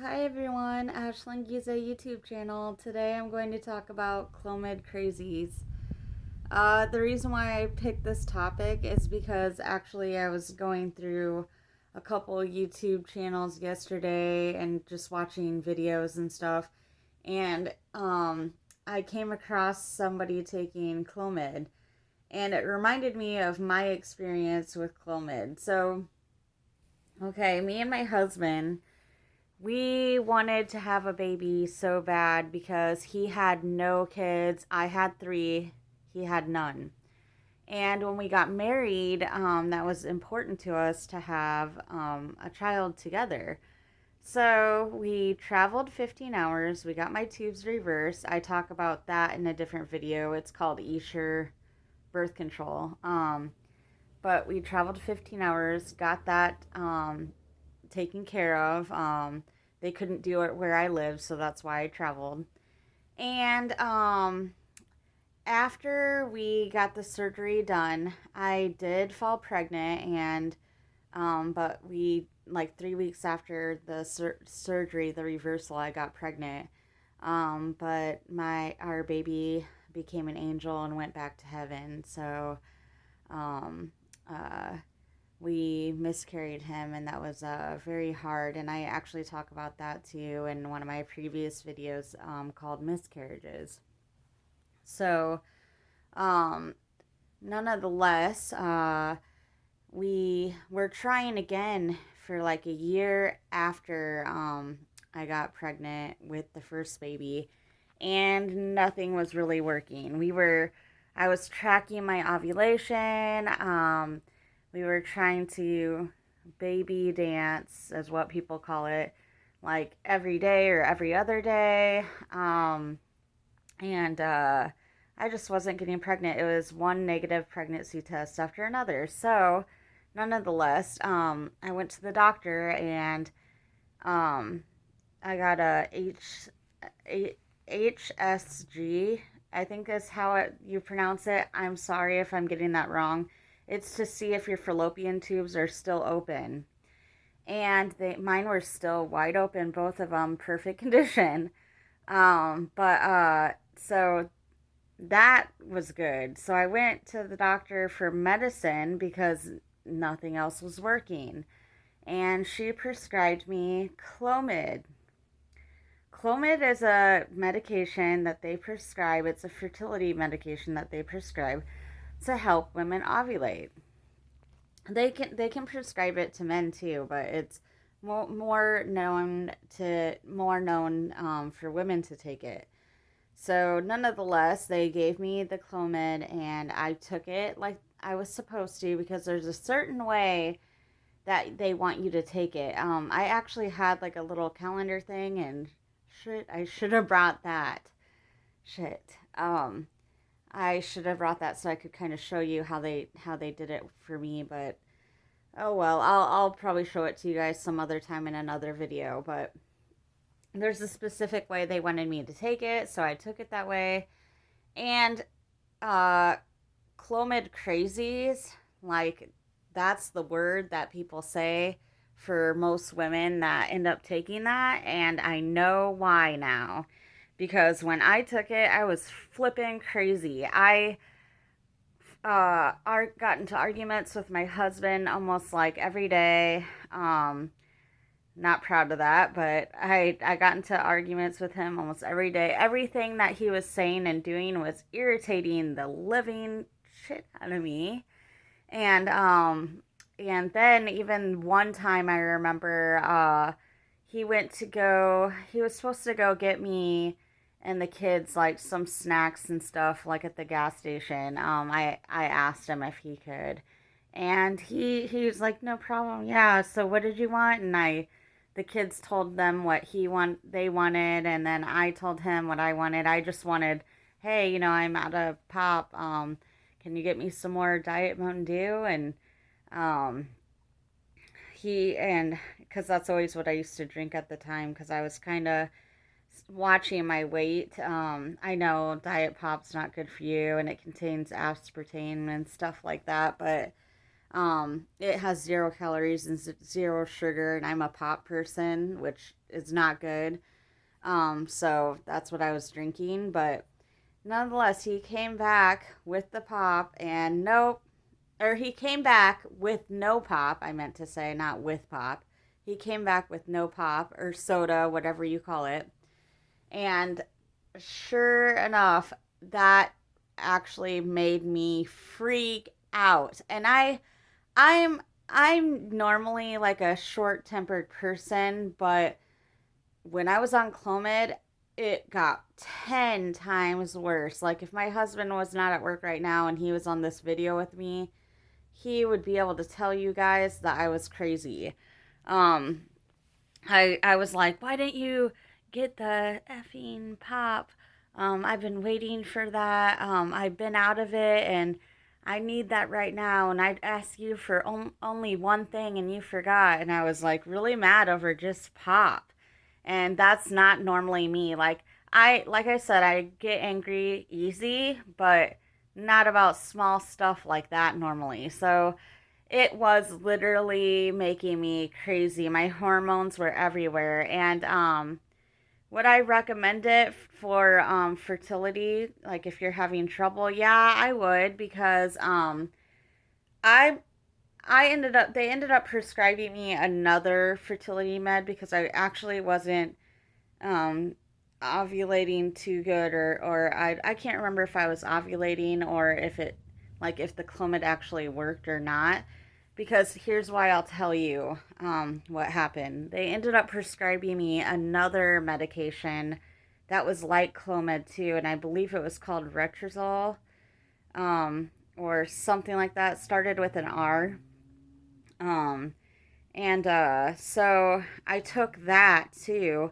Hi everyone, Ashlyn Giza YouTube channel. Today I'm going to talk about Clomid Crazies. The reason why I picked this topic is because actually I was going through a couple YouTube channels yesterday and just watching videos and stuff, and I came across somebody taking Clomid, and it reminded me of my experience with Clomid. So, okay, me and my husband, we wanted to have a baby so bad because he had no kids. I had three, he had none. And when we got married, that was important to us to have a child together. So we traveled 15 hours. We got my tubes reversed. I talk about that in a different video. It's called Esure Birth Control. But we traveled 15 hours, got that taken care of. They couldn't do it where I live, so that's why I traveled. And after we got the surgery done, I did fall pregnant, and but we like 3 weeks after the surgery, the reversal, I got pregnant. But our baby became an angel and went back to heaven. So um, uh, we miscarried him, and that was very hard. And I actually talk about that too in one of my previous videos called Miscarriages. So, um, nonetheless, we were trying again for like a year after I got pregnant with the first baby, and nothing was really working. I was tracking my ovulation. We were trying to baby dance, as what people call it, like every day or every other day. And I just wasn't getting pregnant. It was one negative pregnancy test after another. So, nonetheless, I went to the doctor, and um, I got a HSG, I think is how you pronounce it. I'm sorry if I'm getting that wrong. It's to see if your fallopian tubes are still open. And mine were still wide open, both of them, perfect condition. So that was good. So I went to the doctor for medicine because nothing else was working. And she prescribed me Clomid. Clomid is a medication that they prescribe. It's a fertility medication that they prescribe to help women ovulate. They can prescribe it to men too, but it's more known for women to take it. So nonetheless, they gave me the Clomid, and I took it like I was supposed to, because there's a certain way that they want you to take it. I actually had like a little calendar thing, and I should have brought that. Shit. I should have brought that so I could kind of show you how they did it for me, but oh well, I'll probably show it to you guys some other time in another video, but there's a specific way they wanted me to take it, so I took it that way. And uh Clomid Crazies, like, that's the word that people say for most women that end up taking that, and I know why now. Because when I took it, I was flipping crazy. I got into arguments with my husband almost like every day. Not proud of that, but I got into arguments with him almost every day. Everything that he was saying and doing was irritating the living shit out of me. And then even one time I remember he was supposed to go get me and the kids like some snacks and stuff like at the gas station. I asked him if he could. And he was like, "No problem. Yeah, so what did you want?" And the kids told them what they wanted, and then I told him what I wanted. I just wanted, "Hey, I'm out of pop. Can you get me some more Diet Mountain Dew?" And um because that's always what I used to drink at the time, because I was kind of watching my weight. I know Diet Pop's not good for you, and it contains aspartame and stuff like that, but It has 0 calories and 0 sugar, and I'm a pop person, which is not good. So that's what I was drinking. But nonetheless, he came back with the pop, and nope. Or he came back with no pop, I meant to say, not with pop. He came back with no pop or soda, whatever you call it. And sure enough, that actually made me freak out. And I'm normally like a short-tempered person, but when I was on Clomid, it got 10 times worse. Like if my husband was not at work right now and he was on this video with me, he would be able to tell you guys that I was crazy. Um, I was like, why didn't you get the effing pop? I've been waiting for that. I've been out of it and I need that right now. And I'd ask you for only one thing and you forgot. And I was like really mad over just pop. And that's not normally me. Like I said, I get angry easy, but not about small stuff like that normally. So it was literally making me crazy. My hormones were everywhere. And would I recommend it for fertility? Like if you're having trouble? Yeah, I would because I I ended up they ended up prescribing me another fertility med because I actually wasn't um ovulating too good, or I can't remember if I was ovulating or if it, like if the Clomid actually worked or not, because here's why. I'll tell you what happened. They ended up prescribing me another medication that was like Clomid too, and I believe it was called Retrozole, or something like that. It started with an R. um so I took that too.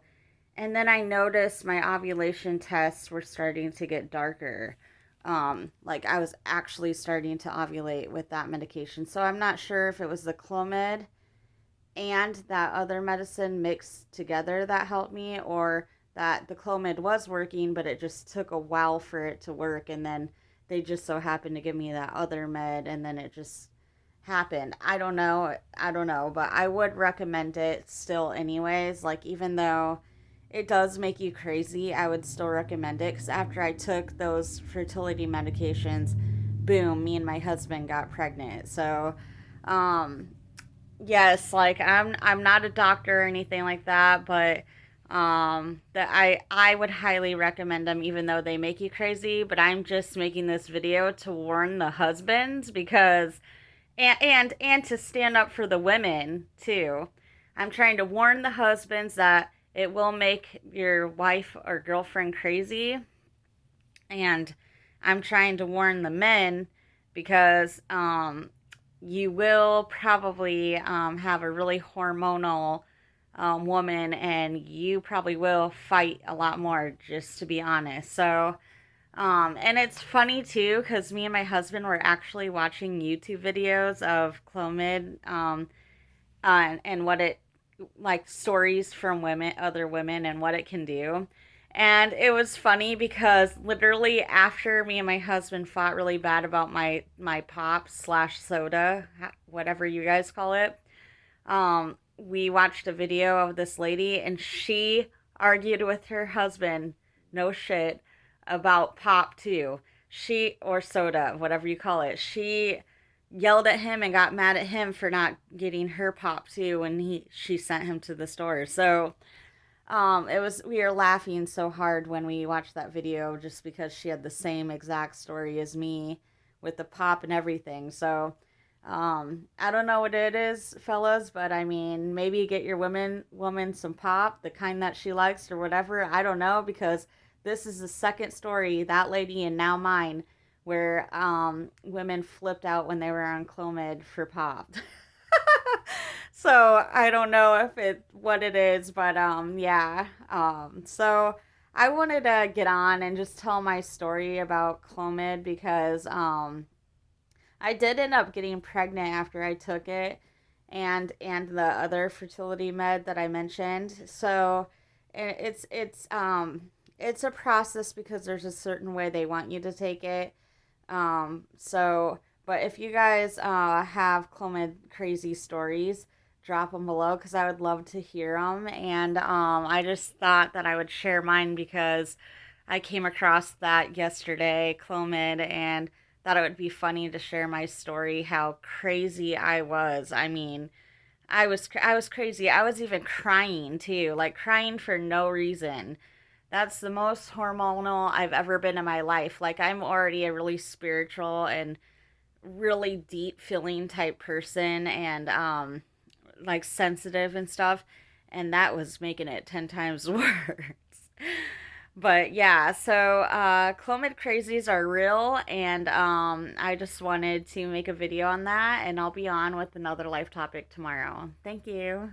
And then I noticed my ovulation tests were starting to get darker. Like I was actually starting to ovulate with that medication. So I'm not sure if it was the Clomid and that other medicine mixed together that helped me, or that the Clomid was working, but it just took a while for it to work. And then they just so happened to give me that other med, and then it just happened. I don't know. I don't know. But I would recommend it still, anyways. Like, even though it does make you crazy, I would still recommend it because after I took those fertility medications, boom, me and my husband got pregnant. So, um, yes, like I'm not a doctor or anything like that, but that I would highly recommend them even though they make you crazy. But I'm just making this video to warn the husbands, because and to stand up for the women too. I'm trying to warn the husbands that it will make your wife or girlfriend crazy, and I'm trying to warn the men because you will probably have a really hormonal woman, and you probably will fight a lot more, just to be honest. So, and it's funny too, because me and my husband were actually watching YouTube videos of Clomid, and what it, like stories from women, other women, and what it can do. And it was funny because literally after me and my husband fought really bad about my pop slash soda, whatever you guys call it, we watched a video of this lady, and she argued with her husband, no shit, about pop too. She, or soda, whatever you call it. She yelled at him and got mad at him for not getting her pop too when she sent him to the store. So it was, we were laughing so hard when we watched that video, just because she had the same exact story as me with the pop and everything. So I don't know what it is, fellas, but I mean, maybe get your woman some pop, the kind that she likes or whatever. I don't know, because this is the second story, that lady and now mine, where women flipped out when they were on Clomid for pop. So I don't know if it what it is, but yeah. So I wanted to get on and just tell my story about Clomid, because I did end up getting pregnant after I took it, and the other fertility med that I mentioned. So it's a process because there's a certain way they want you to take it. So But if you guys have Clomid crazy stories, drop them below because I would love to hear them. And I just thought that I would share mine because I came across that yesterday, Clomid, and thought it would be funny to share my story, how crazy I was. I mean, I was crazy. I was even crying too, like crying for no reason. That's the most hormonal I've ever been in my life. Like I'm already a really spiritual and really deep feeling type person and like sensitive and stuff, and that was making it 10 times worse. But yeah, so Clomid crazies are real, and I just wanted to make a video on that, and I'll be on with another life topic tomorrow. Thank you.